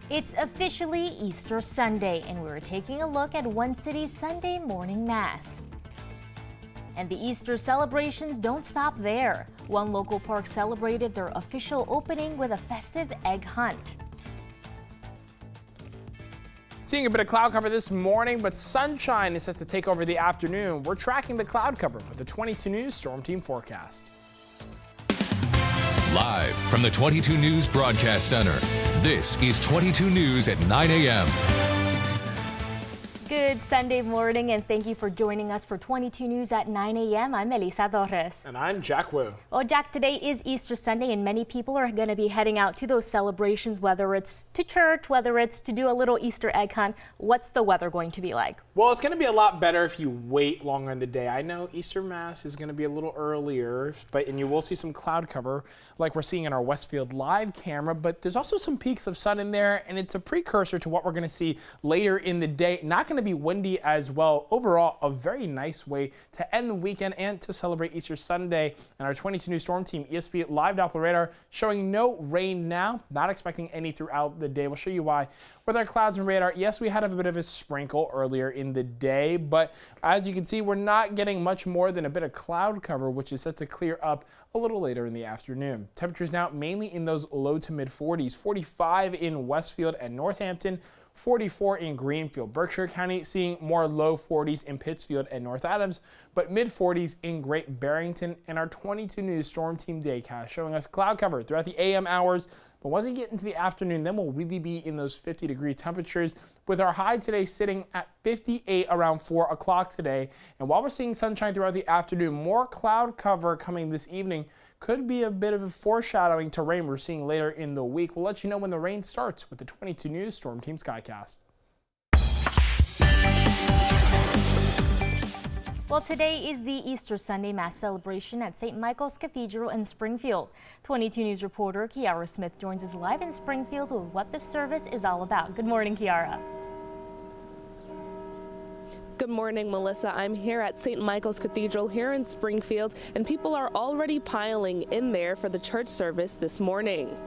It's officially Easter Sunday, and we're taking a look at one city's Sunday morning mass. And the Easter celebrations don't stop there. One local park celebrated their official opening with a festive egg hunt. Seeing a bit of cloud cover this morning, but sunshine is set to take over the afternoon. We're tracking the cloud cover with the 22 News Storm Team forecast. Live from the 22 News Broadcast Center, this is 22 News at 9 a.m. Good Sunday morning, and thank you for joining us for 22 News at 9 a.m. I'm Elisa Torres. And I'm Jack Wu. Well, Jack, today is Easter Sunday, and many people are going to be heading out to those celebrations, whether it's to church, whether it's to do a little Easter egg hunt. What's the weather going to be like? Well, it's going to be a lot better if you wait longer in the day. I know Easter Mass is going to be a little earlier, and you will see some cloud cover like we're seeing in our Westfield live camera, but there's also some peaks of sun in there, and it's a precursor to what we're going to see later in the day. Not going to be windy as well. Overall, a very nice way to end the weekend and to celebrate Easter Sunday. And our 22 News Storm Team ESP live Doppler radar showing no rain now. Not expecting any throughout the day. We'll show you why. With our clouds and radar, yes, we had a bit of a sprinkle earlier in the day, but as you can see, we're not getting much more than a bit of cloud cover, which is set to clear up a little later in the afternoon. Temperatures now mainly in those low to mid 40s, 45 in Westfield and Northampton, 44 in Greenfield. Berkshire County seeing more low 40s in Pittsfield and North Adams, but mid 40s in Great Barrington. And our 22 News Storm Team Daycast showing us cloud cover throughout the AM hours. But once we get into the afternoon, then we'll really be in those 50-degree temperatures, with our high today sitting at 58 around 4 o'clock today. And while we're seeing sunshine throughout the afternoon, more cloud cover coming this evening. Could be a bit of a foreshadowing to rain we're seeing later in the week. We'll let you know when the rain starts with the 22 News Storm Team Skycast. Well, today is the Easter Sunday Mass celebration at St. Michael's Cathedral in Springfield. 22 News reporter Kiara Smith joins us live in Springfield with what the service is all about. Good morning, Kiara. Good morning, Melissa. I'm here at St. Michael's Cathedral here in Springfield, and people are already piling in there for the church service this morning.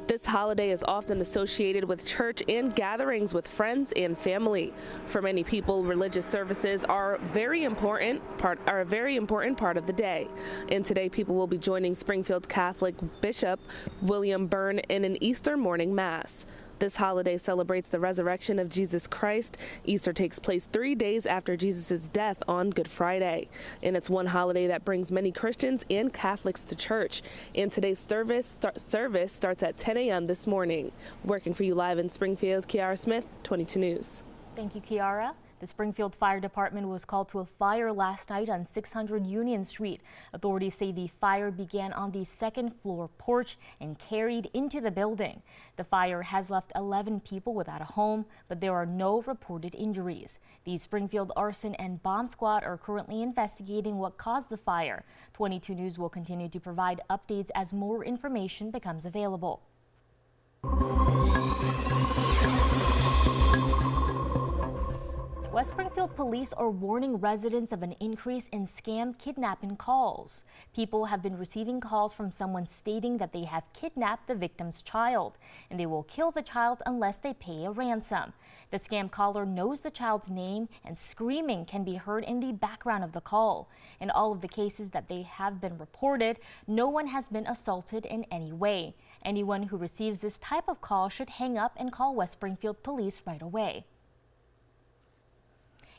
This holiday is often associated with church and gatherings with friends and family. For many people, religious services are a very important part of the day. And today, people will be joining Springfield Catholic Bishop William Byrne in an Easter morning mass. This holiday celebrates the resurrection of Jesus Christ. Easter takes place 3 days after Jesus' death on Good Friday. And it's one holiday that brings many Christians and Catholics to church. And today's service starts at 10 a.m. this morning. Working for you live in Springfield, Kiara Smith, 22 News. Thank you, Kiara. The Springfield Fire Department was called to a fire last night on 600 Union Street. Authorities say the fire began on the second floor porch and carried into the building. The fire has left 11 people without a home, but there are no reported injuries. The Springfield Arson and Bomb Squad are currently investigating what caused the fire. 22 News will continue to provide updates as more information becomes available. West Springfield police are warning residents of an increase in scam kidnapping calls. People have been receiving calls from someone stating that they have kidnapped the victim's child, and they will kill the child unless they pay a ransom. The scam caller knows the child's name, and screaming can be heard in the background of the call. In all of the cases that they have been reported, no one has been assaulted in any way. Anyone who receives this type of call should hang up and call West Springfield police right away.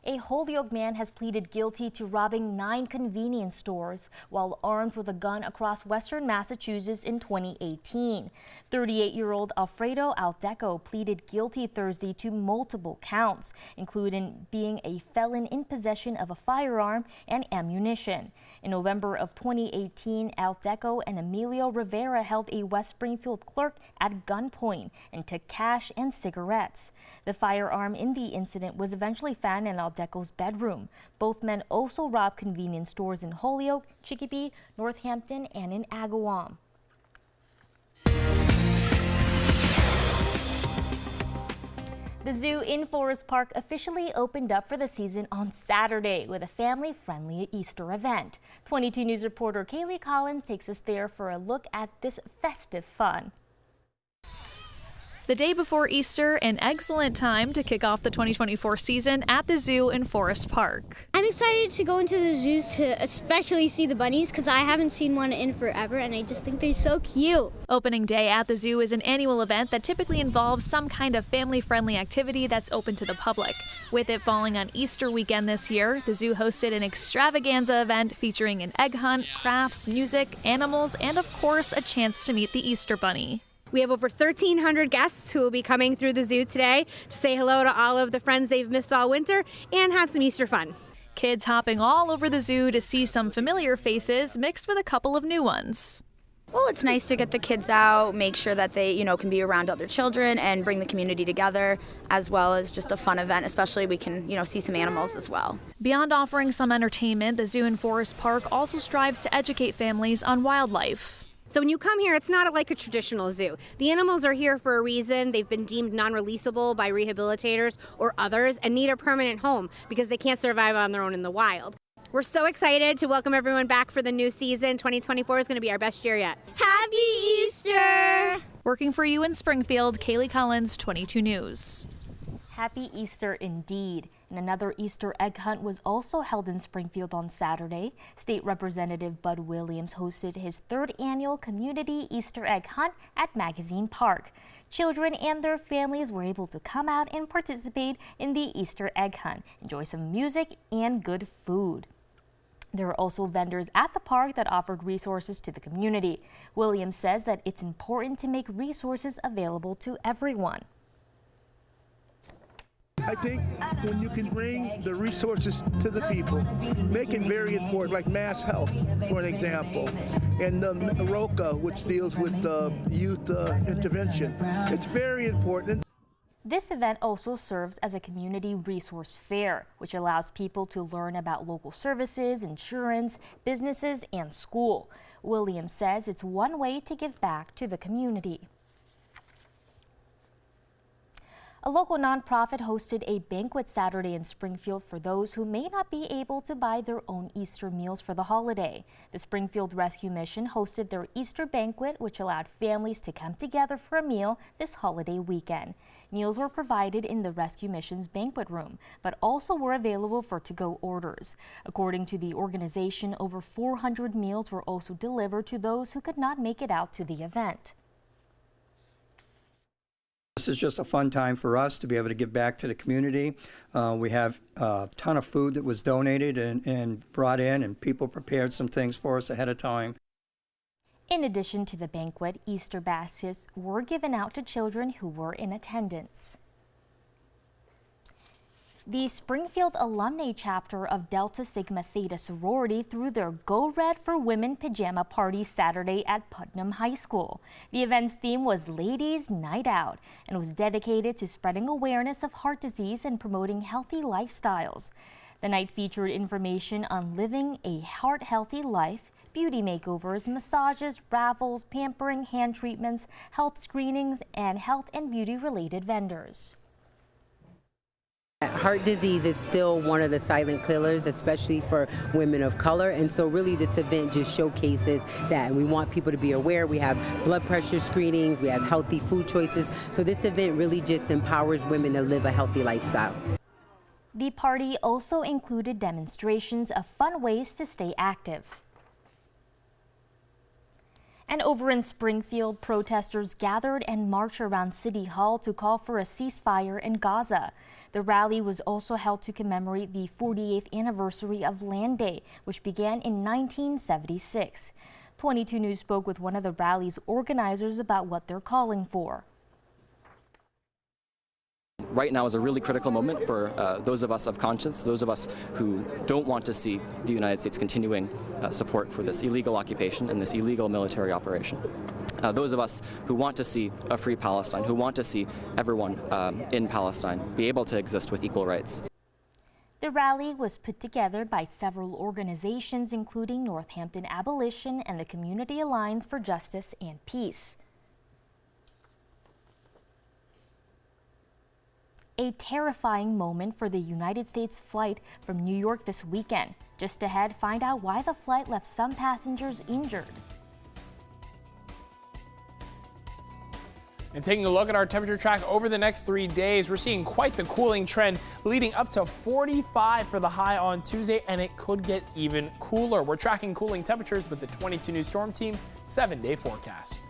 A Holyoke man has pleaded guilty to robbing 9 convenience stores while armed with a gun across western Massachusetts in 2018. 38-year-old Alfredo Aldeco pleaded guilty Thursday to multiple counts, including being a felon in possession of a firearm and ammunition. In November of 2018, Aldeco and Emilio Rivera held a West Springfield clerk at gunpoint and took cash and cigarettes. The firearm in the incident was eventually found in Aldeco's bedroom. Both men also robbed convenience stores in Holyoke, Chicopee, Northampton, and in Agawam. The zoo in Forest Park officially opened up for the season on Saturday with a family-friendly Easter event. 22 News reporter Kaylee Collins takes us there for a look at this festive fun. The day before Easter, an excellent time to kick off the 2024 season at the zoo in Forest Park. I'm excited to go into the zoos to especially see the bunnies because I haven't seen one in forever and I just think they're so cute. Opening day at the zoo is an annual event that typically involves some kind of family-friendly activity that's open to the public. With it falling on Easter weekend this year, the zoo hosted an extravaganza event featuring an egg hunt, crafts, music, animals, and of course a chance to meet the Easter Bunny. We have over 1,300 guests who will be coming through the zoo today to say hello to all of the friends they've missed all winter and have some Easter fun. Kids hopping all over the zoo to see some familiar faces mixed with a couple of new ones. Well, it's nice to get the kids out, make sure that they, can be around other children and bring the community together, as well as just a fun event, especially we can, see some animals as well. Beyond offering some entertainment, the zoo in Forest Park also strives to educate families on wildlife. So when you come here, it's not like a traditional zoo. The animals are here for a reason. They've been deemed non-releasable by rehabilitators or others and need a permanent home because they can't survive on their own in the wild. We're so excited to welcome everyone back for the new season. 2024 is going to be our best year yet. Happy Easter! Working for you in Springfield, Kaylee Collins, 22 News. Happy Easter indeed. And another Easter egg hunt was also held in Springfield on Saturday. State Representative Bud Williams hosted his third annual community Easter egg hunt at Magazine Park. Children and their families were able to come out and participate in the Easter egg hunt, enjoy some music and good food. There were also vendors at the park that offered resources to the community. Williams says that it's important to make resources available to everyone. I think when you can bring the resources to the people, make it very important, like Mass Health, for an example, and ROCA, which deals with youth intervention. It's very important. This event also serves as a community resource fair, which allows people to learn about local services, insurance, businesses, and school. Williams says it's one way to give back to the community. A local nonprofit hosted a banquet Saturday in Springfield for those who may not be able to buy their own Easter meals for the holiday. The Springfield Rescue Mission hosted their Easter banquet, which allowed families to come together for a meal this holiday weekend. Meals were provided in the Rescue Mission's banquet room, but also were available for to-go orders. According to the organization, over 400 meals were also delivered to those who could not make it out to the event. This is just a fun time for us to be able to give back to the community. We have a ton of food that was donated and brought in, and people prepared some things for us ahead of time. In addition to the banquet, Easter baskets were given out to children who were in attendance. The Springfield Alumni Chapter of Delta Sigma Theta Sorority threw their Go Red for Women pajama party Saturday at Putnam High School. The event's theme was Ladies Night Out and was dedicated to spreading awareness of heart disease and promoting healthy lifestyles. The night featured information on living a heart-healthy life, beauty makeovers, massages, raffles, pampering, hand treatments, health screenings, and health and beauty-related vendors. Heart disease is still one of the silent killers, especially for women of color, and so really this event just showcases that, and we want people to be aware. We have blood pressure screenings, we have healthy food choices, so this event really just empowers women to live a healthy lifestyle. The party also included demonstrations of fun ways to stay active. And over in Springfield, protesters gathered and marched around City Hall to call for a ceasefire in Gaza. The rally was also held to commemorate the 48th anniversary of Land Day, which began in 1976. 22 News spoke with one of the rally's organizers about what they're calling for. Right now is a really critical moment for those of us of conscience, those of us who don't want to see the United States continuing support for this illegal occupation and this illegal military operation. Those of us who want to see a free Palestine, who want to see everyone in Palestine be able to exist with equal rights. The rally was put together by several organizations, including Northampton Abolition and the Community Alliance for Justice and Peace. A terrifying moment for the United States flight from New York this weekend. Just ahead, find out why the flight left some passengers injured. And taking a look at our temperature track over the next 3 days, we're seeing quite the cooling trend leading up to 45 for the high on Tuesday, and it could get even cooler. We're tracking cooling temperatures with the 22 News Storm Team 7-day forecast.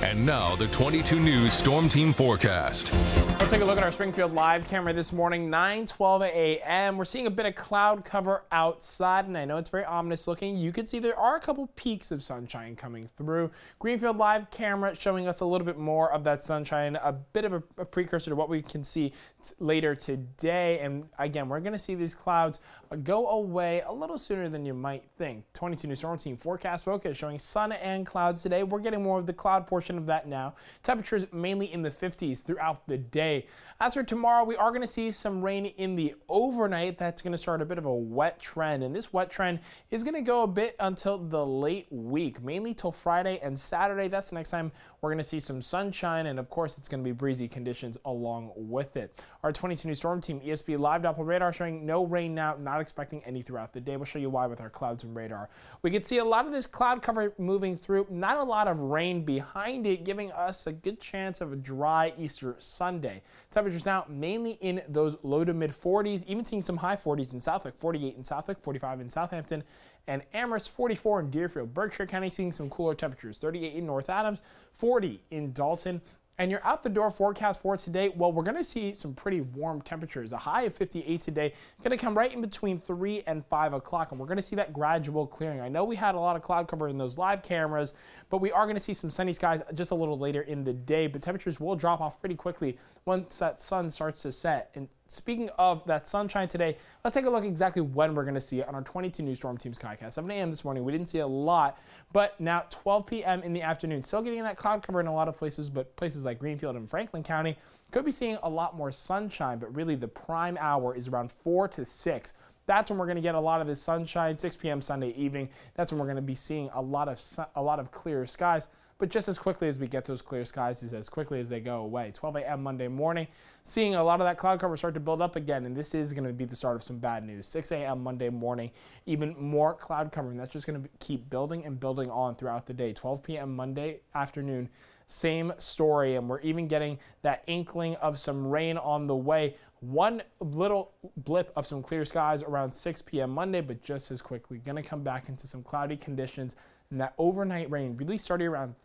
And now the 22 News Storm Team forecast. Let's take a look at our Springfield live camera this morning, 9:12 a.m. We're seeing a bit of cloud cover outside, and I know it's very ominous looking. You can see there are a couple peaks of sunshine coming through. Greenfield live camera showing us a little bit more of that sunshine, a bit of a precursor to what we can see later today. And again, we're going to see these clouds go away a little sooner than you might think. 22 News Storm Team forecast focus showing sun and clouds today. We're getting more of the cloud portion of that now. Temperatures mainly in the 50s throughout the day. As for tomorrow, we are going to see some rain in the overnight. That's going to start a bit of a wet trend, and this wet trend is going to go a bit until the late week, mainly till Friday and Saturday. That's the next time we're going to see some sunshine, and of course it's going to be breezy conditions along with it. Our 22 News Storm Team ESP live Doppler radar showing no rain now, not expecting any throughout the day. We'll show you why with our clouds and radar. We can see a lot of this cloud cover moving through, not a lot of rain behind it, giving us a good chance of a dry Easter Sunday. Temperatures now mainly in those low to mid 40s, even seeing some high 40s in Southwick, 48 in Southwick, 45 in Southampton, and Amherst, 44 in Deerfield. Berkshire County seeing some cooler temperatures, 38 in North Adams, 40 in Dalton. And your out the door forecast for today, well, we're going to see some pretty warm temperatures. A high of 58 today, going to come right in between 3 and 5 o'clock, and we're going to see that gradual clearing. I know we had a lot of cloud cover in those live cameras, but we are going to see some sunny skies just a little later in the day, but temperatures will drop off pretty quickly once that sun starts to set. And speaking of that sunshine today, let's take a look exactly when we're going to see it on our 22 News Storm Team Skycast. 7 a.m. this morning, we didn't see a lot, but now 12 p.m. in the afternoon. Still getting that cloud cover in a lot of places, but places like Greenfield and Franklin County could be seeing a lot more sunshine, but really the prime hour is around 4 to 6. That's when we're going to get a lot of this sunshine, 6 p.m. Sunday evening. That's when we're going to be seeing a lot of clear skies. But just as quickly as we get those clear skies is as quickly as they go away. 12 a.m. Monday morning, seeing a lot of that cloud cover start to build up again, and this is going to be the start of some bad news. 6 a.m. Monday morning, even more cloud cover, and that's just going to keep building and building on throughout the day. 12 p.m. Monday afternoon, same story, and we're even getting that inkling of some rain on the way. One little blip of some clear skies around 6 p.m. Monday, but just as quickly going to come back into some cloudy conditions. And that overnight rain really starting around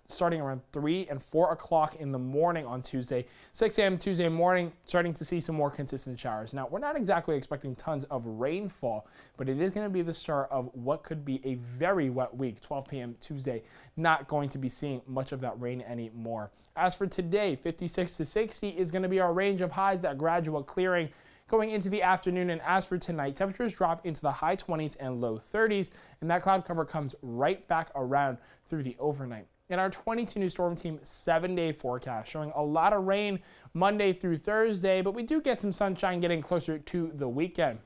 3 and 4 o'clock in the morning on Tuesday. 6 a.m. Tuesday morning, starting to see some more consistent showers. Now, we're not exactly expecting tons of rainfall, but it is going to be the start of what could be a very wet week. 12 p.m. Tuesday, not going to be seeing much of that rain anymore. As for today, 56 to 60 is going to be our range of highs, that gradual clearing going into the afternoon. And as for tonight, temperatures drop into the high 20s and low 30s, and that cloud cover comes right back around through the overnight. In our 22 News Storm Team 7-day forecast, showing a lot of rain Monday through Thursday, but we do get some sunshine getting closer to the weekend.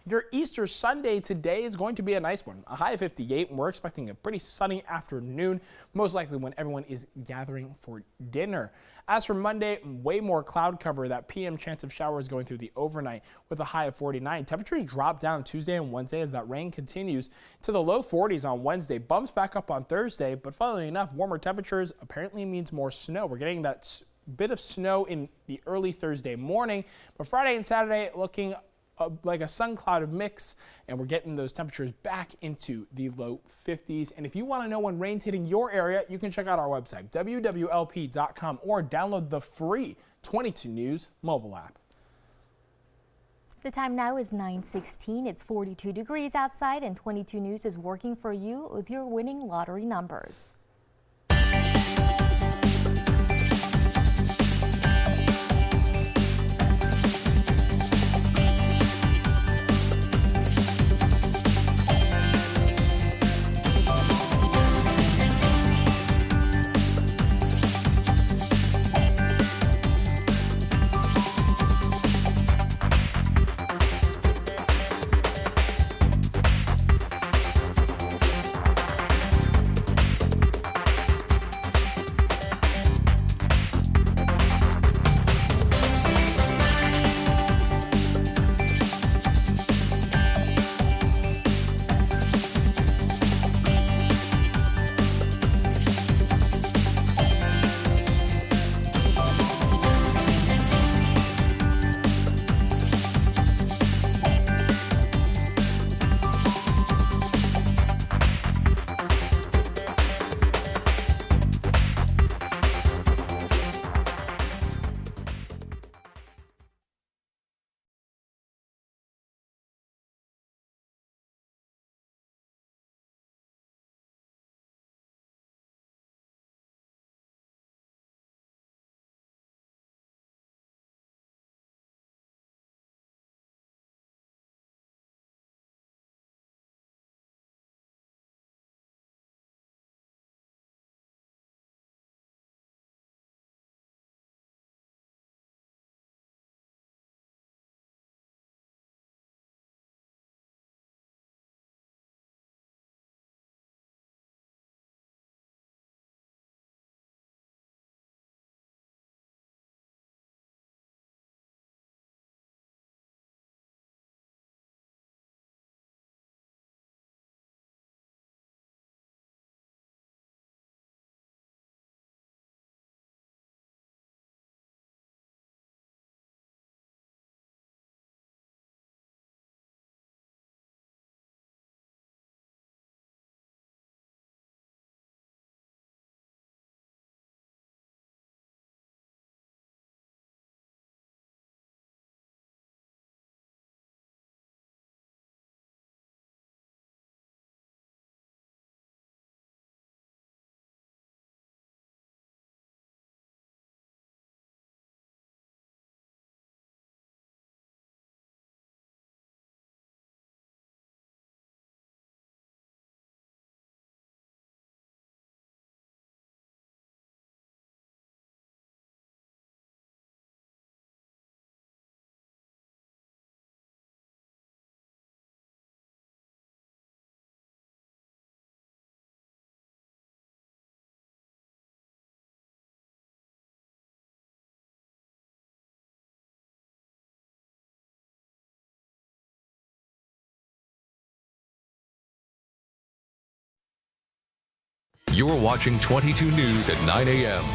Your Easter Sunday today is going to be a nice one, a high of 58, and we're expecting a pretty sunny afternoon, most likely when everyone is gathering for dinner. As for Monday, way more cloud cover, that PM chance of showers going through the overnight with a high of 49. Temperatures drop down Tuesday and Wednesday as that rain continues to the low 40s on Wednesday, bumps back up on Thursday, but funnily enough, warmer temperatures apparently means more snow. We're getting that bit of snow in the early Thursday morning, but Friday and Saturday looking like a sun cloud mix, and we're getting those temperatures back into the low 50s. And if you want to know when rain's hitting your area, you can check out our website, wwlp.com, or download the free 22 News mobile app. The time now is 9:16. It's 42 degrees outside, and 22 News is working for you with your winning lottery numbers. You're watching 22 News at 9 a.m.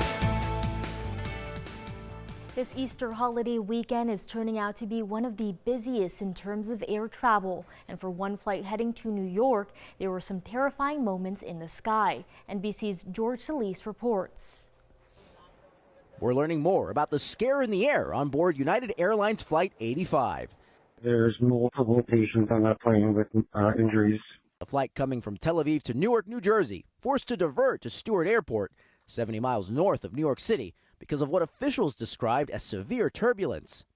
This Easter holiday weekend is turning out to be one of the busiest in terms of air travel. And for one flight heading to New York, there were some terrifying moments in the sky. NBC's George Solis reports. We're learning more about the scare in the air on board United Airlines Flight 85. There's multiple patients on that plane with injuries. A flight coming from Tel Aviv to Newark, New Jersey, forced to divert to Stewart Airport, 70 miles north of New York City, because of what officials described as severe turbulence.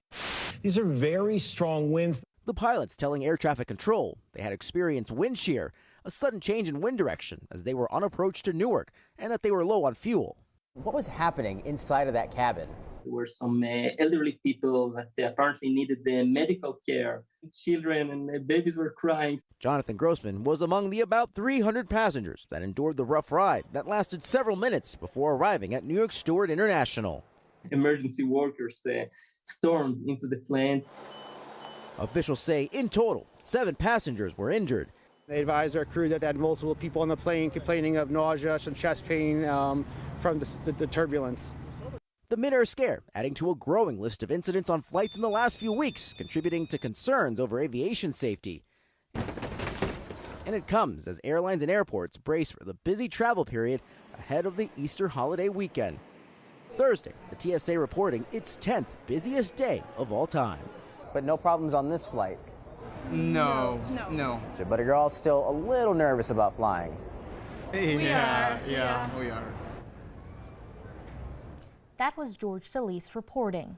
These are very strong winds. The pilots telling air traffic control they had experienced wind shear, a sudden change in wind direction as they were on approach to Newark, and that they were low on fuel. What was happening inside of that cabin? There were some elderly people that apparently needed the medical care. Children and babies were crying. Jonathan Grossman was among the about 300 passengers that endured the rough ride that lasted several minutes before arriving at New York Stewart International. Emergency workers stormed into the plane. Officials say in total, 7 passengers were injured. They advised our crew that they had multiple people on the plane complaining of nausea, some chest pain from the turbulence. The mid-air scare adding to a growing list of incidents on flights in the last few weeks, contributing to concerns over aviation safety. And it comes as airlines and airports brace for the busy travel period ahead of the Easter holiday weekend. Thursday, the TSA reporting its 10th busiest day of all time. But no problems on this flight? No. But you're all still a little nervous about flying? Yeah, we are. That was George Solis reporting.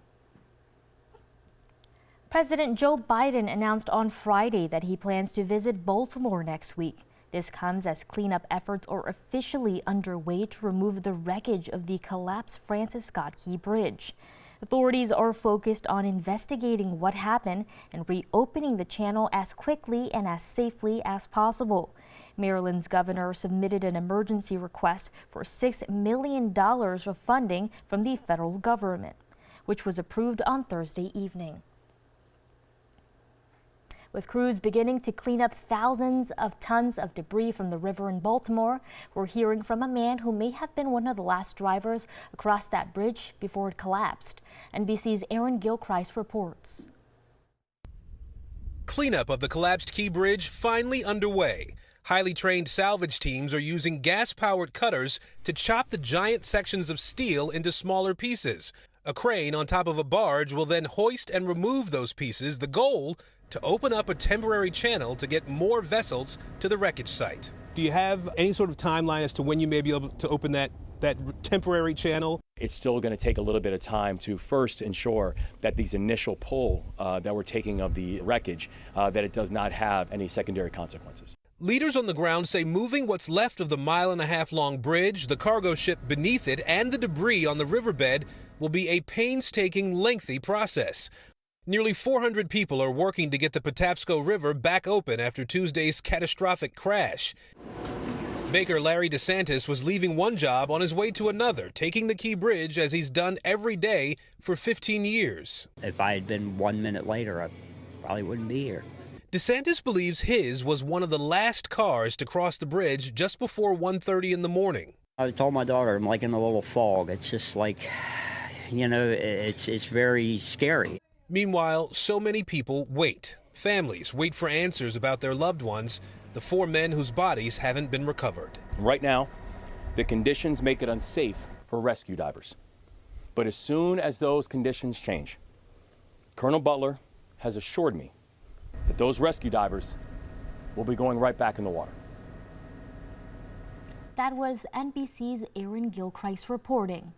President Joe Biden announced on Friday that he plans to visit Baltimore next week. This comes as cleanup efforts are officially underway to remove the wreckage of the collapsed Francis Scott Key Bridge. Authorities are focused on investigating what happened and reopening the channel as quickly and as safely as possible. Maryland's governor submitted an emergency request for $6 million of funding from the federal government, which was approved on Thursday evening. With crews beginning to clean up thousands of tons of debris from the river in Baltimore, we're hearing from a man who may have been one of the last drivers across that bridge before it collapsed. NBC's Aaron Gilchrist reports. Cleanup of the collapsed Key Bridge finally underway. Highly trained salvage teams are using gas-powered cutters to chop the giant sections of steel into smaller pieces. A crane on top of a barge will then hoist and remove those pieces. The goal, to open up a temporary channel to get more vessels to the wreckage site. Do you have any sort of timeline as to when you may be able to open that temporary channel? It's still going to take a little bit of time to first ensure that these initial pull that we're taking of the wreckage, that it does not have any secondary consequences. Leaders on the ground say moving what's left of the mile-and-a-half-long bridge, the cargo ship beneath it, and the debris on the riverbed will be a painstaking, lengthy process. Nearly 400 people are working to get the Patapsco River back open after Tuesday's catastrophic crash. Baker Larry DeSantis was leaving one job on his way to another, taking the Key Bridge as he's done every day for 15 years. If I had been 1 minute later, I probably wouldn't be here. DeSantis believes his was one of the last cars to cross the bridge just before 1:30 in the morning. I told my daughter I'm like in a little fog. It's just like, it's very scary. Meanwhile, so many people wait. Families wait for answers about their loved ones, the 4 men whose bodies haven't been recovered. Right now, the conditions make it unsafe for rescue divers. But as soon as those conditions change, Colonel Butler has assured me that those rescue divers will be going right back in the water. That was NBC's Aaron Gilchrist reporting.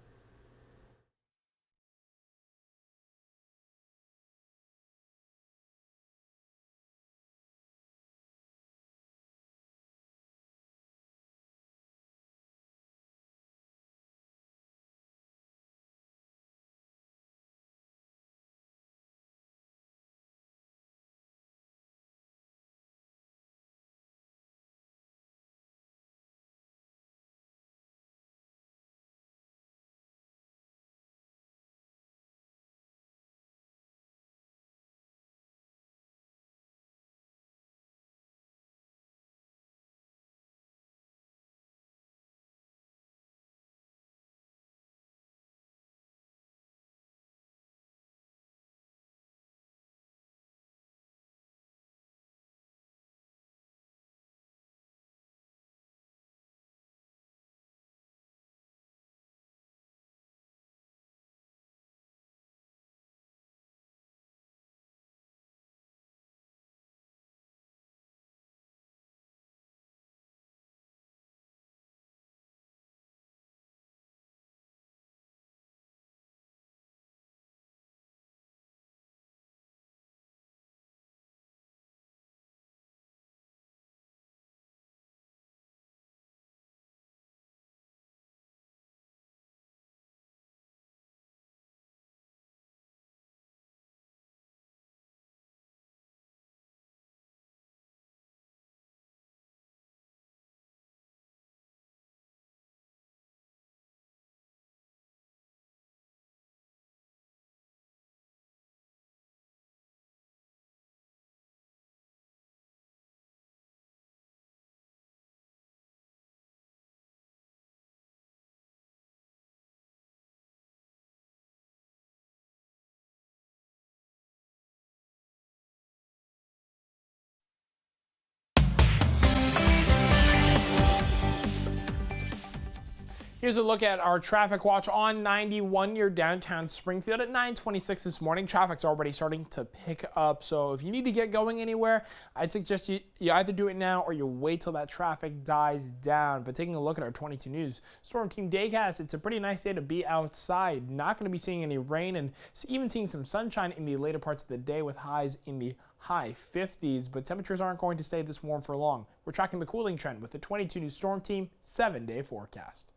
Here's a look at our traffic watch on 91 near downtown Springfield at 9:26 this morning. Traffic's already starting to pick up, so if you need to get going anywhere, I'd suggest you either do it now or you wait till that traffic dies down. But taking a look at our 22 News Storm Team Daycast, it's a pretty nice day to be outside. Not going to be seeing any rain and even seeing some sunshine in the later parts of the day with highs in the high 50s, but temperatures aren't going to stay this warm for long. We're tracking the cooling trend with the 22 News Storm Team 7-day forecast.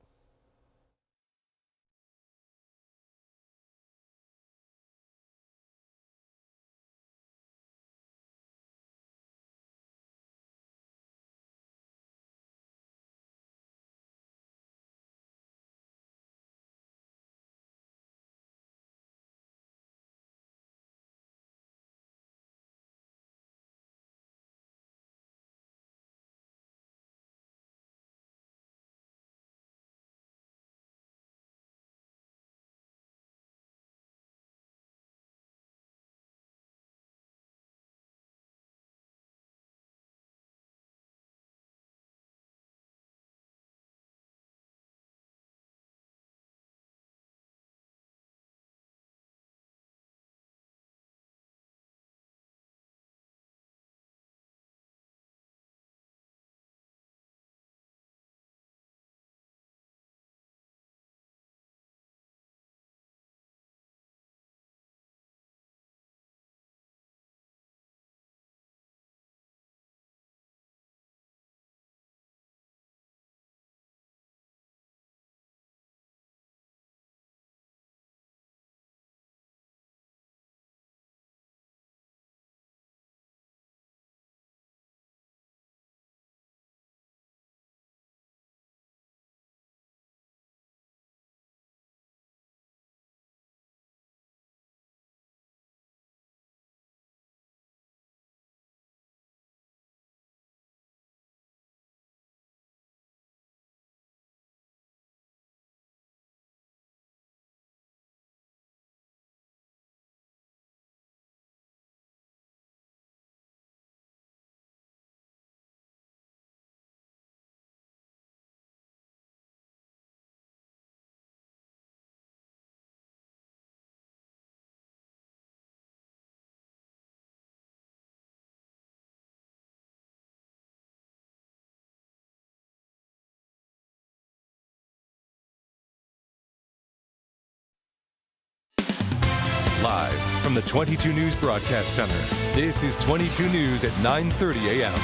Live from the 22 News Broadcast Center, this is 22 News at 9:30 a.m.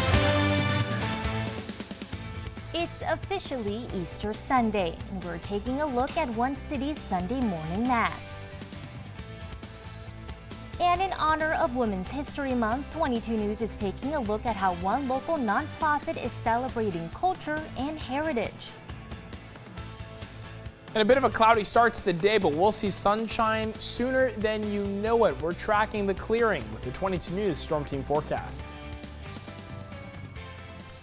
It's officially Easter Sunday, and we're taking a look at one city's Sunday morning mass. And in honor of Women's History Month, 22 News is taking a look at how one local nonprofit is celebrating culture and heritage. And a bit of a cloudy start to the day, but we'll see sunshine sooner than you know it. We're tracking the clearing with the 22 News Storm Team forecast.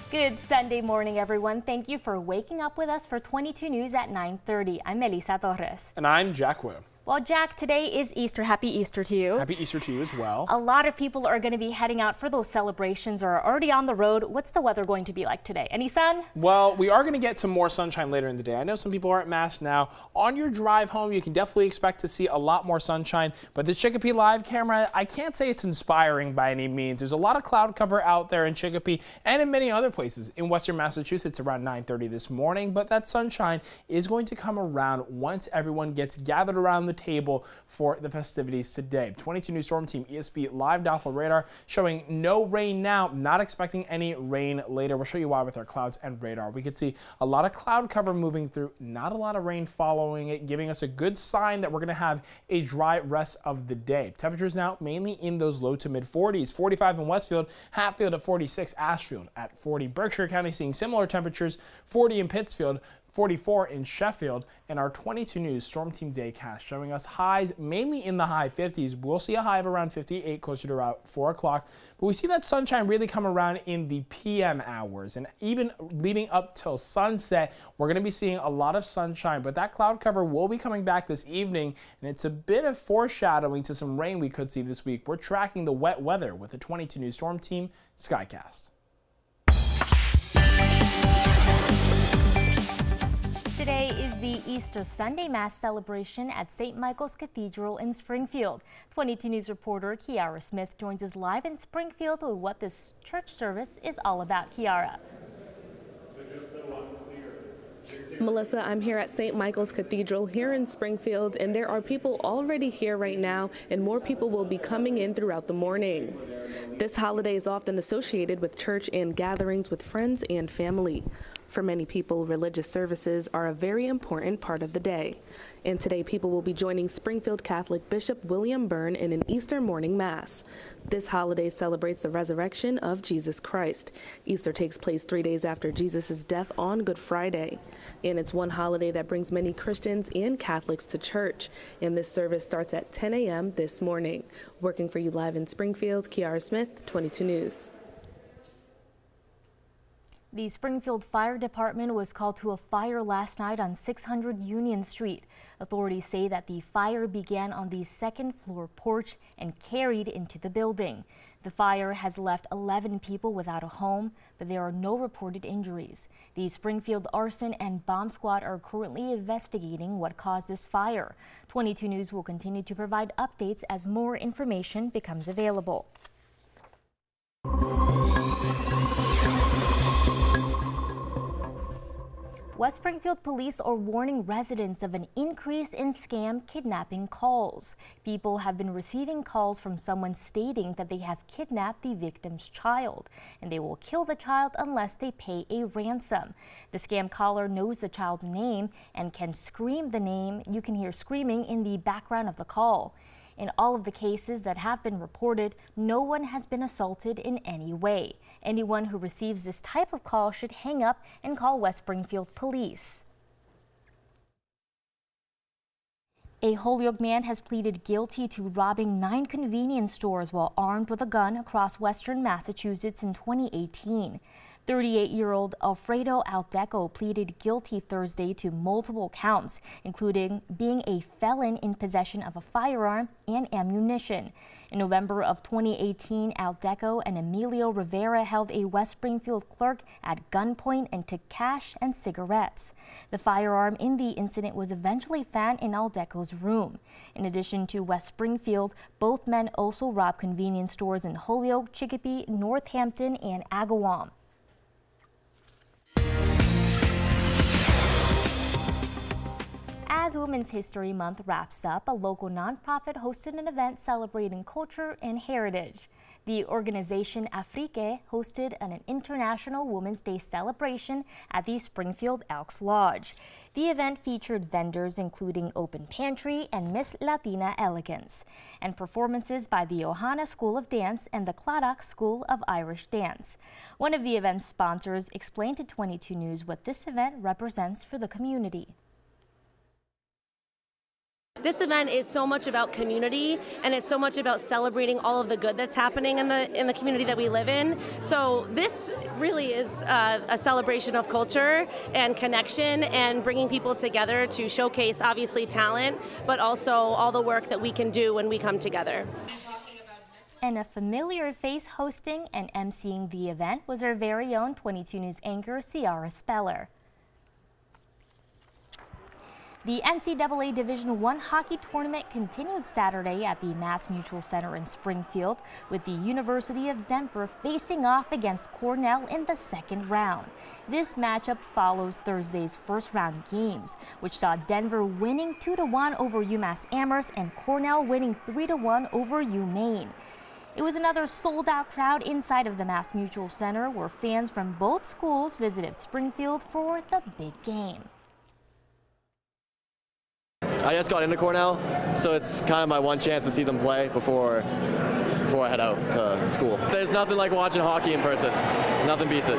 Good Sunday morning, everyone. Thank you for waking up with us for 22 News at 9:30. I'm Melissa Torres. And I'm Jack Wu. Well, Jack, today is Easter. Happy Easter to you. Happy Easter to you as well. A lot of people are going to be heading out for those celebrations or are already on the road. What's the weather going to be like today? Any sun? Well, we are going to get some more sunshine later in the day. I know some people are at mass now. On your drive home, you can definitely expect to see a lot more sunshine. But this Chicopee live camera, I can't say it's inspiring by any means. There's a lot of cloud cover out there in Chicopee and in many other places in western Massachusetts around 9:30 this morning. But that sunshine is going to come around once everyone gets gathered around the table for the festivities today. 22 News Storm Team ESB live Doppler radar showing no rain now, not expecting any rain later. We'll show you why with our clouds and radar. We could see a lot of cloud cover moving through, not a lot of rain following it, giving us a good sign that we're going to have a dry rest of the day. Temperatures now mainly in those low to mid 40s. 45 in Westfield, Hatfield at 46, Ashfield at 40. Berkshire County seeing similar temperatures, 40 in Pittsfield, 44 in Sheffield, and our 22 News Storm Team Daycast showing us highs mainly in the high 50s. We'll see a high of around 58 closer to about 4 o'clock, but we see that sunshine really come around in the PM hours, and even leading up till sunset, we're going to be seeing a lot of sunshine, but that cloud cover will be coming back this evening, and it's a bit of foreshadowing to some rain we could see this week. We're tracking the wet weather with the 22 News Storm Team Skycast. Today is the Easter Sunday Mass celebration at St. Michael's Cathedral in Springfield. 22 News reporter Kiara Smith joins us live in Springfield with what this church service is all about. Kiara. Melissa, I'm here at St. Michael's Cathedral here in Springfield, and there are people already here right now, and more people will be coming in throughout the morning. This holiday is often associated with church and gatherings with friends and family. For many people, religious services are a very important part of the day. And today, people will be joining Springfield Catholic Bishop William Byrne in an Easter morning Mass. This holiday celebrates the resurrection of Jesus Christ. Easter takes place 3 days after Jesus' death on Good Friday. And it's one holiday that brings many Christians and Catholics to church. And this service starts at 10 a.m. this morning. Working for you live in Springfield, Kiara Smith, 22 News. The Springfield Fire Department was called to a fire last night on 600 Union Street. Authorities say that the fire began on the second floor porch and carried into the building. The fire has left 11 people without a home, but there are no reported injuries. The Springfield Arson and Bomb Squad are currently investigating what caused this fire. 22 News will continue to provide updates as more information becomes available. West Springfield police are warning residents of an increase in scam kidnapping calls. People have been receiving calls from someone stating that they have kidnapped the victim's child, and they will kill the child unless they pay a ransom. The scam caller knows the child's name and can scream the name. You can hear screaming in the background of the call. In all of the cases that have been reported, no one has been assaulted in any way. Anyone who receives this type of call should hang up and call West Springfield Police. A Holyoke man has pleaded guilty to robbing 9 convenience stores while armed with a gun across western Massachusetts in 2018. 38-year-old Alfredo Aldeco pleaded guilty Thursday to multiple counts, including being a felon in possession of a firearm and ammunition. In November of 2018, Aldeco and Emilio Rivera held a West Springfield clerk at gunpoint and took cash and cigarettes. The firearm in the incident was eventually found in Aldeco's room. In addition to West Springfield, both men also robbed convenience stores in Holyoke, Chicopee, Northampton, and Agawam. As Women's History Month wraps up, a local nonprofit hosted an event celebrating culture and heritage. The organization Afrique hosted an International Women's Day celebration at the Springfield Elks Lodge. The event featured vendors including Open Pantry and Miss Latina Elegance, and performances by the Ohana School of Dance and the Cladock School of Irish Dance. One of the event's sponsors explained to 22 News what this event represents for the community. This event is so much about community, and it's so much about celebrating all of the good that's happening in the community that we live in. So this really is a celebration of culture and connection and bringing people together to showcase obviously talent, but also all the work that we can do when we come together. And a familiar face hosting and emceeing the event was our very own 22 News anchor, Ciara Speller. The NCAA Division I hockey tournament continued Saturday at the Mass Mutual Center in Springfield, with the University of Denver facing off against Cornell in the second round. This matchup follows Thursday's first round games, which saw Denver winning 2-1 over UMass Amherst and Cornell winning 3-1 over UMaine. It was another sold-out crowd inside of the Mass Mutual Center, where fans from both schools visited Springfield for the big game. I just got into Cornell, so it's kind of my one chance to see them play before I head out to school. There's nothing like watching hockey in person. Nothing beats it.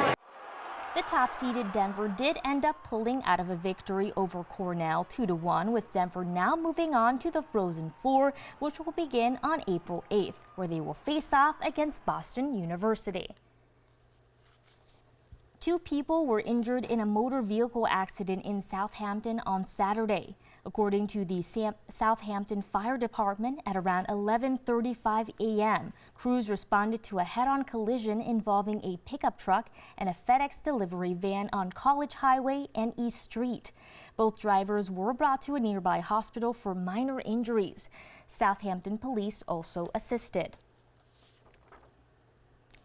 The top-seeded Denver did end up pulling out of a victory over Cornell 2-1, with Denver now moving on to the Frozen Four, which will begin on April 8th, where they will face off against Boston University. 2 people were injured in a motor vehicle accident in Southampton on Saturday. According to the Southampton Fire Department, at around 11:35 a.m., crews responded to a head-on collision involving a pickup truck and a FedEx delivery van on College Highway and East Street. Both drivers were brought to a nearby hospital for minor injuries. Southampton police also assisted.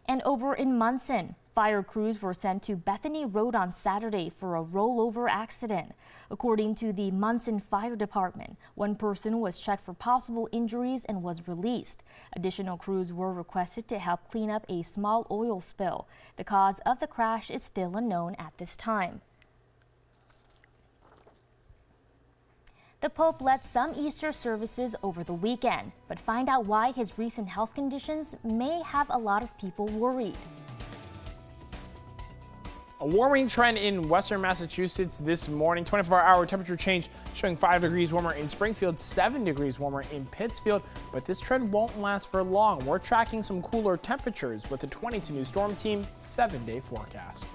And over in Munson, fire crews were sent to Bethany Road on Saturday for a rollover accident. According to the Munson Fire Department, one person was checked for possible injuries and was released. Additional crews were requested to help clean up a small oil spill. The cause of the crash is still unknown at this time. The Pope led some Easter services over the weekend, but find out why his recent health conditions may have a lot of people worried. A warming trend in western Massachusetts this morning. 24-hour temperature change showing 5 degrees warmer in Springfield, 7 degrees warmer in Pittsfield. But this trend won't last for long. We're tracking some cooler temperatures with the 22 News Storm Team 7-day forecast.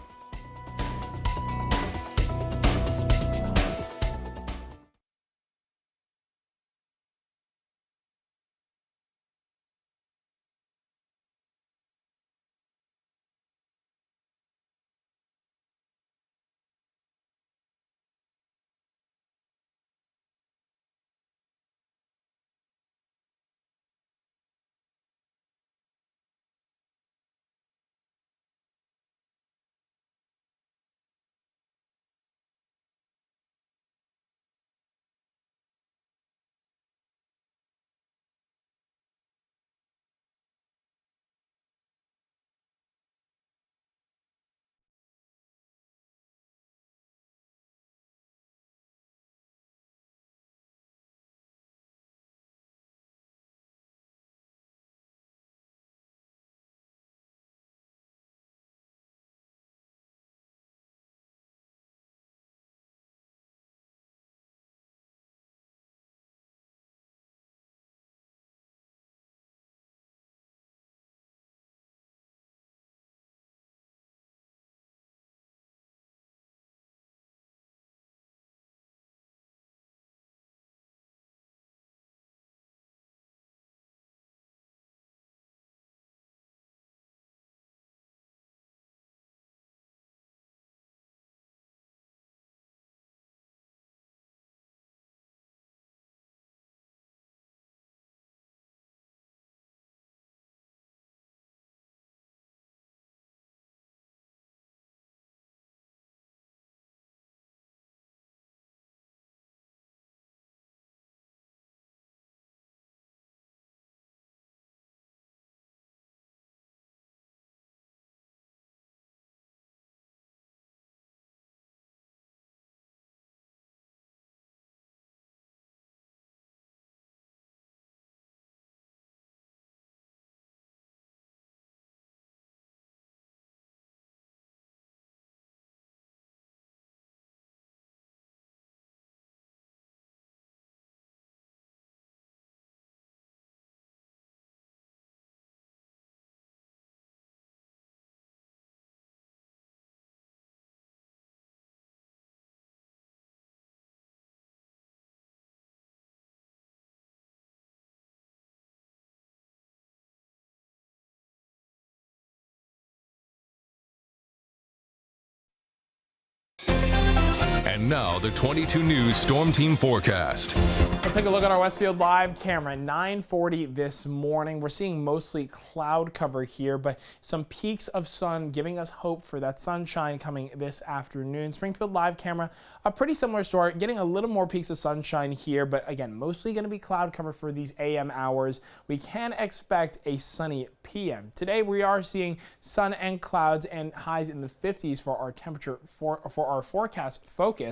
And now the 22 News Storm Team forecast. Let's take a look at our Westfield live camera. 9:40 this morning. We're seeing mostly cloud cover here, but some peaks of sun giving us hope for that sunshine coming this afternoon. Springfield live camera, a pretty similar story, getting a little more peaks of sunshine here, but again, mostly going to be cloud cover for these AM hours. We can expect a sunny PM. Today we are seeing sun and clouds and highs in the 50s for our temperature for our forecast focus.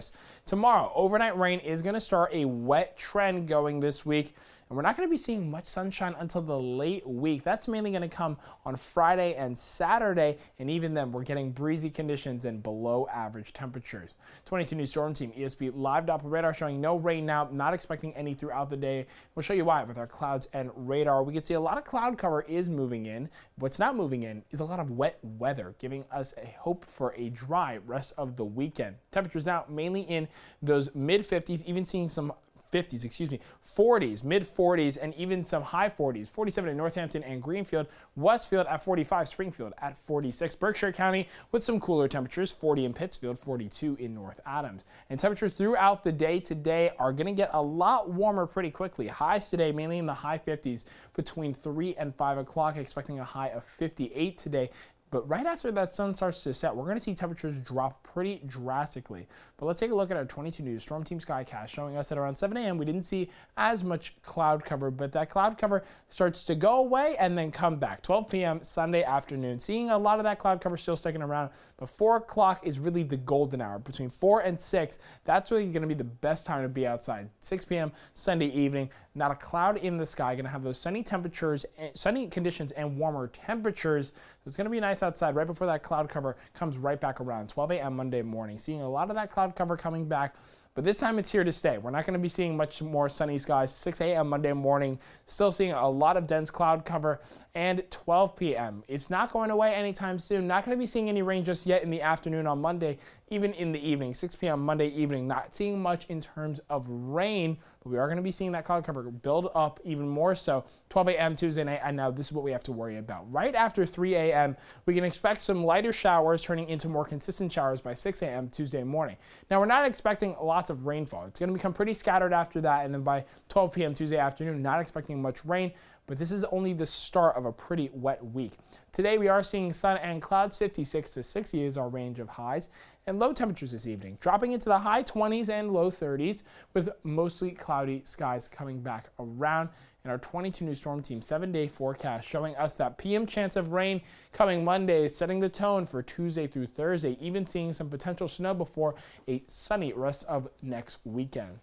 Tomorrow, overnight rain is going to start a wet trend going this week, and we're not going to be seeing much sunshine until the late week. That's mainly going to come on Friday and Saturday, and even then we're getting breezy conditions and below average temperatures. 22 News Storm Team ESP live Doppler radar showing no rain now, not expecting any throughout the day. We'll show you why with our clouds and radar. We can see a lot of cloud cover is moving in. What's not moving in is a lot of wet weather, giving us a hope for a dry rest of the weekend. Temperatures now mainly in those mid 50s, even seeing some 50s, 40s, mid 40s, and even some high 40s. 47 in Northampton and Greenfield, Westfield at 45, Springfield at 46. Berkshire County with some cooler temperatures, 40 in Pittsfield, 42 in North Adams. And temperatures throughout the day today are going to get a lot warmer pretty quickly. Highs today mainly in the high 50s between 3 and 5 o'clock, expecting a high of 58 today. But right after that sun starts to set, we're going to see temperatures drop pretty drastically. But let's take a look at our 22 News Storm Team Skycast, showing us that around 7 a.m. we didn't see as much cloud cover, but that cloud cover starts to go away and then come back. 12 p.m. Sunday afternoon, seeing a lot of that cloud cover still sticking around, but 4 o'clock is really the golden hour. Between 4 and 6, that's really going to be the best time to be outside. 6 p.m. Sunday evening, not a cloud in the sky, going to have those sunny temperatures, sunny conditions and warmer temperatures. It's going to be nice outside right before that cloud cover comes right back around. 12 a.m. Monday morning, seeing a lot of that cloud cover coming back, but this time it's here to stay. We're not going to be seeing much more sunny skies. 6 a.m. Monday morning, still seeing a lot of dense cloud cover, and 12 p.m. It's not going away anytime soon. Not going to be seeing any rain just yet in the afternoon on Monday, even in the evening. 6 p.m. Monday evening, not seeing much in terms of rain, but we are going to be seeing that cloud cover build up even more so. 12 a.m. Tuesday night, and now this is what we have to worry about. Right after 3 a.m., we can expect some lighter showers turning into more consistent showers by 6 a.m. Tuesday morning. Now, we're not expecting lots of rainfall. It's going to become pretty scattered after that, and then by 12 p.m. Tuesday afternoon, not expecting much rain, but this is only the start of a pretty wet week. Today, we are seeing sun and clouds. 56 to 60 is our range of highs, and low temperatures this evening, dropping into the high 20s and low 30s with mostly cloudy skies coming back around. And our 22 News Storm Team 7-day forecast showing us that PM chance of rain coming Monday, setting the tone for Tuesday through Thursday, even seeing some potential snow before a sunny rest of next weekend.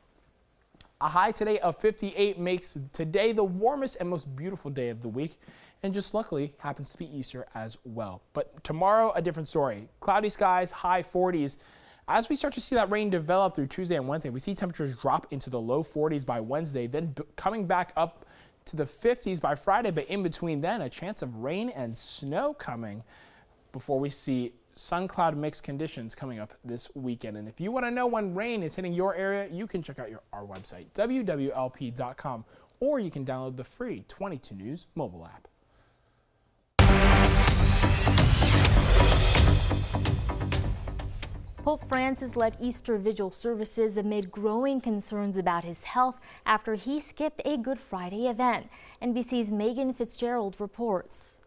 A high today of 58 makes today the warmest and most beautiful day of the week, and just luckily happens to be Easter as well. But tomorrow, a different story. Cloudy skies, high 40s. As we start to see that rain develop through Tuesday and Wednesday, we see temperatures drop into the low 40s by Wednesday, then coming back up to the 50s by Friday, but in between then, a chance of rain and snow coming before we see sun-cloud mixed conditions coming up this weekend. And if you want to know when rain is hitting your area, you can check out our website, wwlp.com, or you can download the free 22 News mobile app. Pope Francis led Easter Vigil services amid growing concerns about his health after he skipped a Good Friday event. NBC's Megan Fitzgerald reports.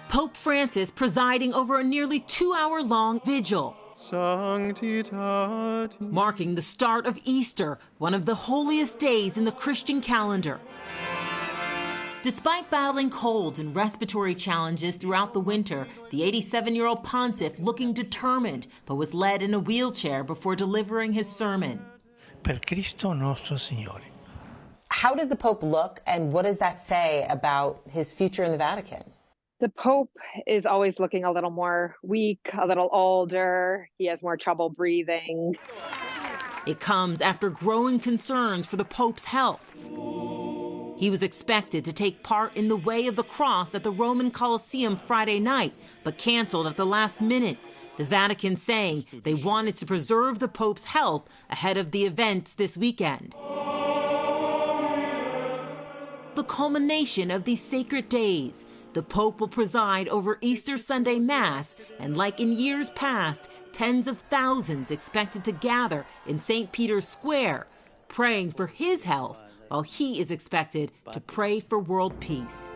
Pope Francis presiding over a nearly 2-hour-long vigil, marking the start of Easter, one of the holiest days in the Christian calendar. Despite battling colds and respiratory challenges throughout the winter, the 87-year-old pontiff looking determined, but was led in a wheelchair before delivering his sermon. Per Cristo nostro Signore. How does the Pope look, and what does that say about his future in the Vatican? The Pope is always looking a little more weak, a little older. He has more trouble breathing. It comes after growing concerns for the Pope's health. He was expected to take part in the Way of the Cross at the Roman Colosseum Friday night, but canceled at the last minute. The Vatican saying they wanted to preserve the Pope's health ahead of the events this weekend. The culmination of these sacred days. The Pope will preside over Easter Sunday Mass, and like in years past, tens of thousands expected to gather in St. Peter's Square, praying for his health, while he is expected to pray for world peace.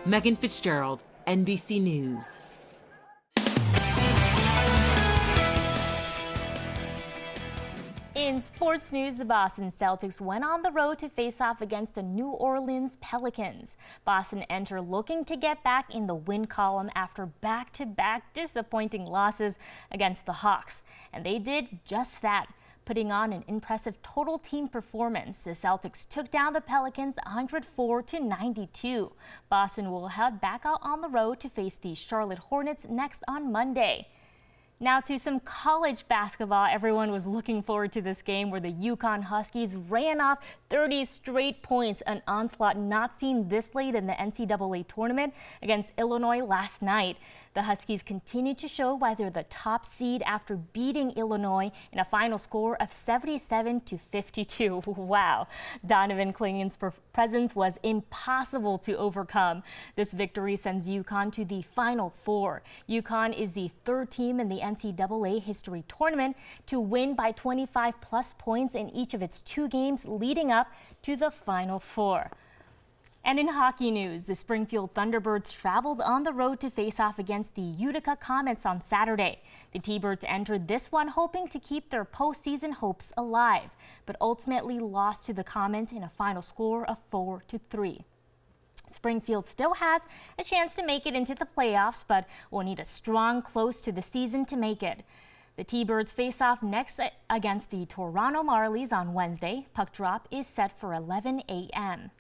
Megan Fitzgerald, NBC News. In sports news, the Boston Celtics went on the road to face off against the New Orleans Pelicans. Boston enter looking to get back in the win column after back-to-back disappointing losses against the Hawks. And they did just that, putting on an impressive total team performance. The Celtics took down the Pelicans 104-92. Boston will head back out on the road to face the Charlotte Hornets next on Monday. Now to some college basketball. Everyone was looking forward to this game where the UConn Huskies ran off 30 straight points, an onslaught not seen this late in the NCAA tournament against Illinois last night. The Huskies continue to show why they're the top seed after beating Illinois in a final score of 77-52. Wow. Donovan Clingan's presence was impossible to overcome. This victory sends UConn to the Final Four. UConn is the third team in the NCAA history tournament to win by 25+ points in each of its 2 games leading up to the Final Four. And in hockey news, the Springfield Thunderbirds traveled on the road to face off against the Utica Comets on Saturday. The T-Birds entered this one hoping to keep their postseason hopes alive, but ultimately lost to the Comets in a final score of 4-3. Springfield still has a chance to make it into the playoffs, but will need a strong close to the season to make it. The T-Birds face off next against the Toronto Marlies on Wednesday. Puck drop is set for 11 a.m.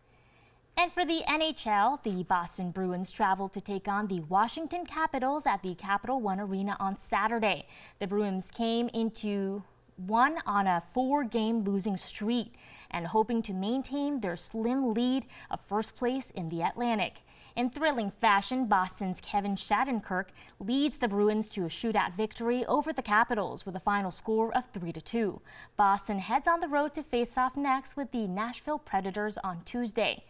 And for the NHL, the Boston Bruins traveled to take on the Washington Capitals at the Capital One Arena on Saturday. The Bruins came into one on a 4-game losing streak and hoping to maintain their slim lead of first place in the Atlantic. In thrilling fashion, Boston's Kevin Shattenkirk leads the Bruins to a shootout victory over the Capitals with a final score of 3-2. Boston heads on the road to face off next with the Nashville Predators on Tuesday.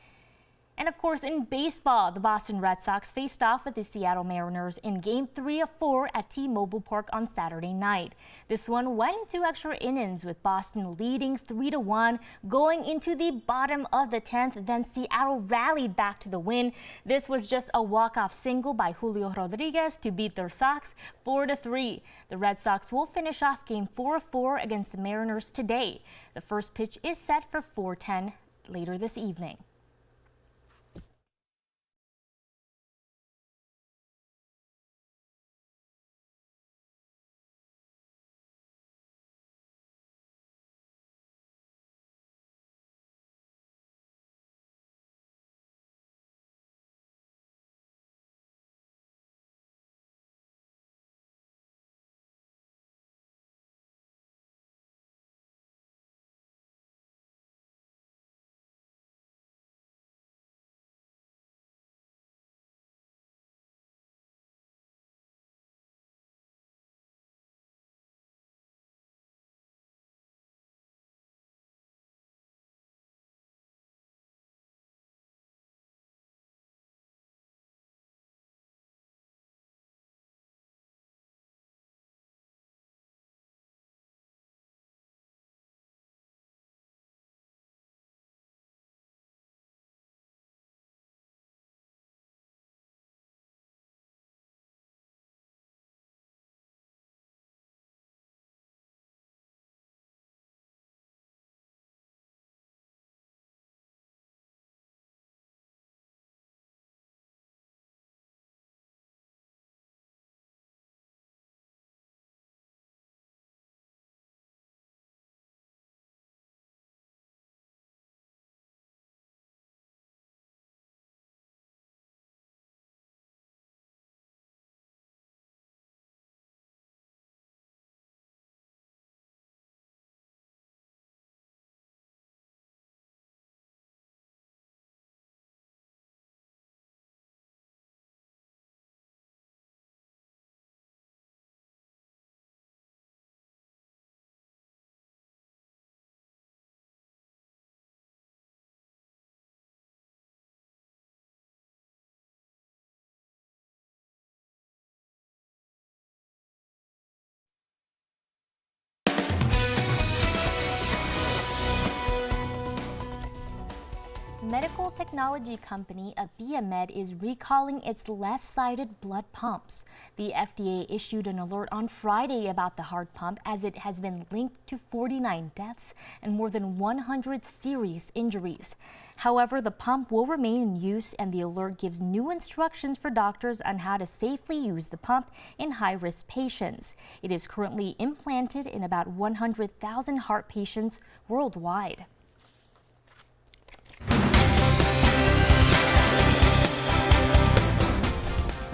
And of course, in baseball, the Boston Red Sox faced off with the Seattle Mariners in Game 3 of 4 at T-Mobile Park on Saturday night. This one went into extra innings with Boston leading 3-1 going into the bottom of the 10th. Then Seattle rallied back to the win. This was just a walk-off single by Julio Rodriguez to beat their Sox 4-3. The Red Sox will finish off Game 4 of 4 against the Mariners today. The first pitch is set for 4:10 later this evening. Medical technology company Abiomed is recalling its left-sided blood pumps. The FDA issued an alert on Friday about the heart pump as it has been linked to 49 deaths and more than 100 serious injuries. However, the pump will remain in use, and the alert gives new instructions for doctors on how to safely use the pump in high-risk patients. It is currently implanted in about 100,000 heart patients worldwide.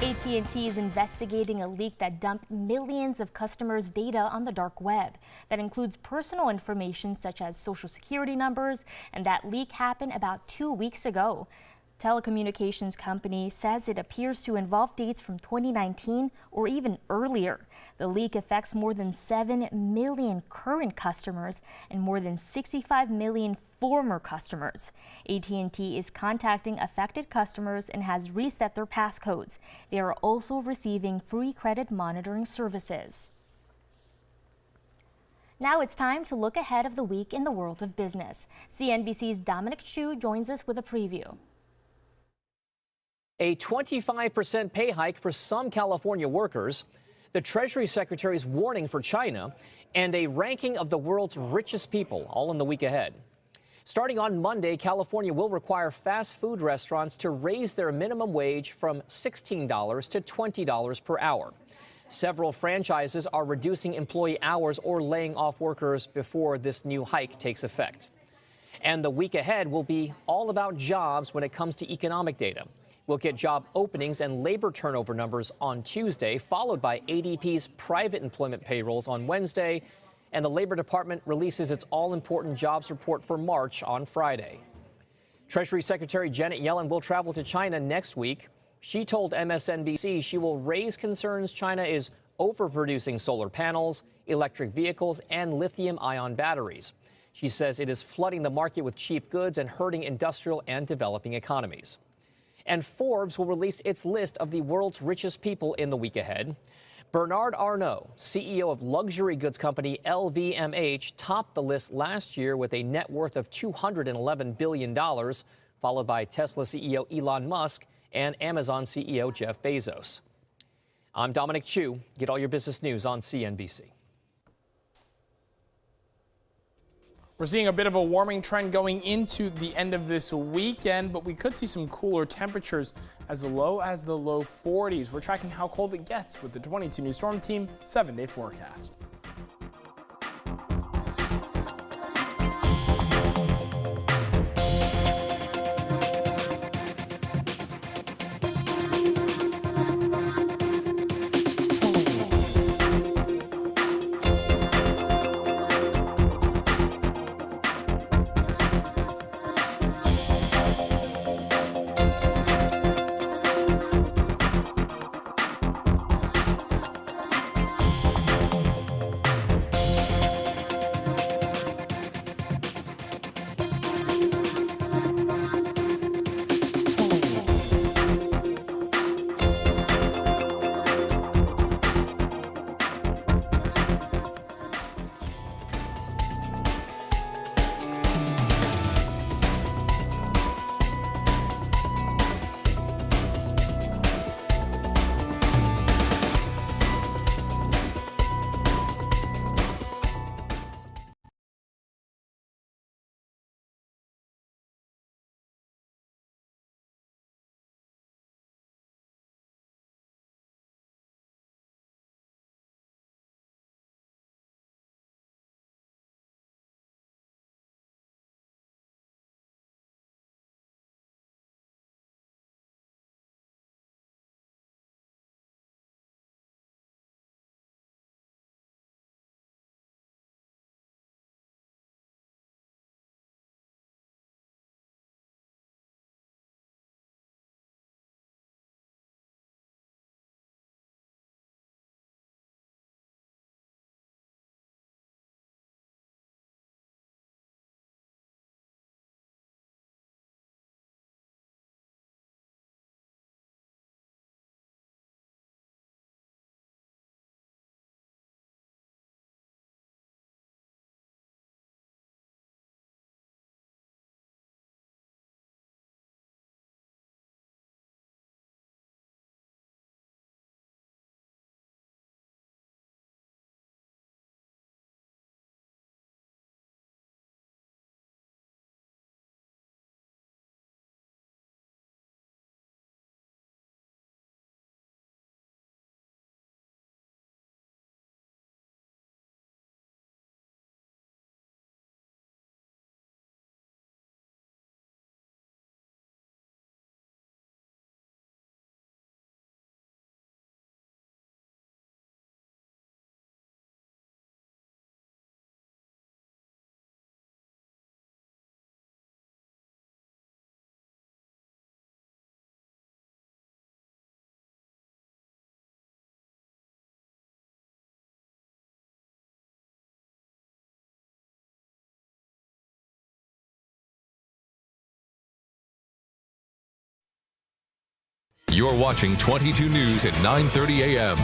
AT&T is investigating a leak that dumped millions of customers' data on the dark web. That includes personal information such as social security numbers, and that leak happened about 2 weeks ago. telecommunications company says it appears to involve dates from 2019 or even earlier. The leak affects more than 7 million current customers and more than 65 million former customers. AT&T is contacting affected customers and has reset their passcodes. They are also receiving free credit monitoring services. Now it's time to look ahead of the week in the world of business. CNBC's Dominic Chu joins us with a preview. A 25% pay hike for some California workers, the Treasury Secretary's warning for China, and a ranking of the world's richest people, all in the week ahead. Starting on Monday, California will require fast food restaurants to raise their minimum wage from $16 to $20 per hour. Several franchises are reducing employee hours or laying off workers before this new hike takes effect. And the week ahead will be all about jobs when it comes to economic data. We'll get job openings and labor turnover numbers on Tuesday, followed by ADP's private employment payrolls on Wednesday, and the Labor Department releases its all-important jobs report for March on Friday. Treasury Secretary Janet Yellen will travel to China next week. She told MSNBC she will raise concerns China is overproducing solar panels, electric vehicles, and lithium-ion batteries. She says it is flooding the market with cheap goods and hurting industrial and developing economies. And Forbes will release its list of the world's richest people in the week ahead. Bernard Arnault, CEO of luxury goods company LVMH, topped the list last year with a net worth of $211 billion, followed by Tesla CEO Elon Musk and Amazon CEO Jeff Bezos. I'm Dominic Chu. Get all your business news on CNBC. We're seeing a bit of a warming trend going into the end of this weekend, but we could see some cooler temperatures as low as the low 40s. We're tracking how cold it gets with the 22 News Storm Team 7-day forecast. You're watching 22 News at 9:30 a.m.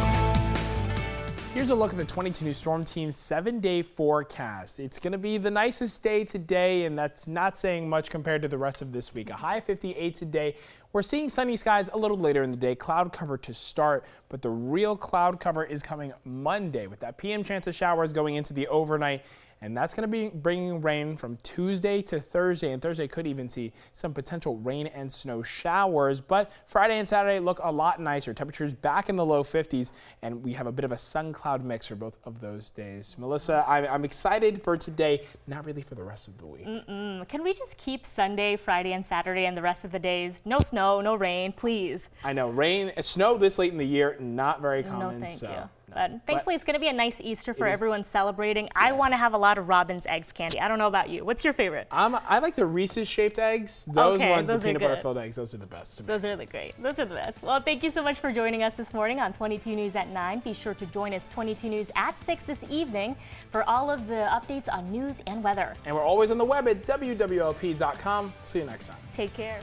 Here's a look at the 22 News Storm Team's 7-day forecast. It's going to be the nicest day today, and that's not saying much compared to the rest of this week. A high of 58 today. We're seeing sunny skies a little later in the day, cloud cover to start, but the real cloud cover is coming Monday with that PM chance of showers going into the overnight. And that's going to be bringing rain from Tuesday to Thursday, and Thursday could even see some potential rain and snow showers. But Friday and Saturday look a lot nicer. Temperatures back in the low 50s, and we have a bit of a sun cloud mix for both of those days. Melissa, I'm excited for today, not really for the rest of the week. Can we just keep Sunday, Friday, and Saturday and the rest of the days? No snow, no rain, please. I know, snow this late in the year, not very common. No, thank you. But thankfully, it's going to be a nice Easter for everyone celebrating. I want to have a lot of Robin's eggs candy. I don't know about you. What's your favorite? I like the Reese's shaped eggs. Those ones, the peanut butter filled eggs, those are the best to me. Those are really great. Those are the best. Well, thank you so much for joining us this morning on 22 News at 9. Be sure to join us 22 News at 6 this evening for all of the updates on news and weather. And we're always on the web at wwlp.com. See you next time. Take care.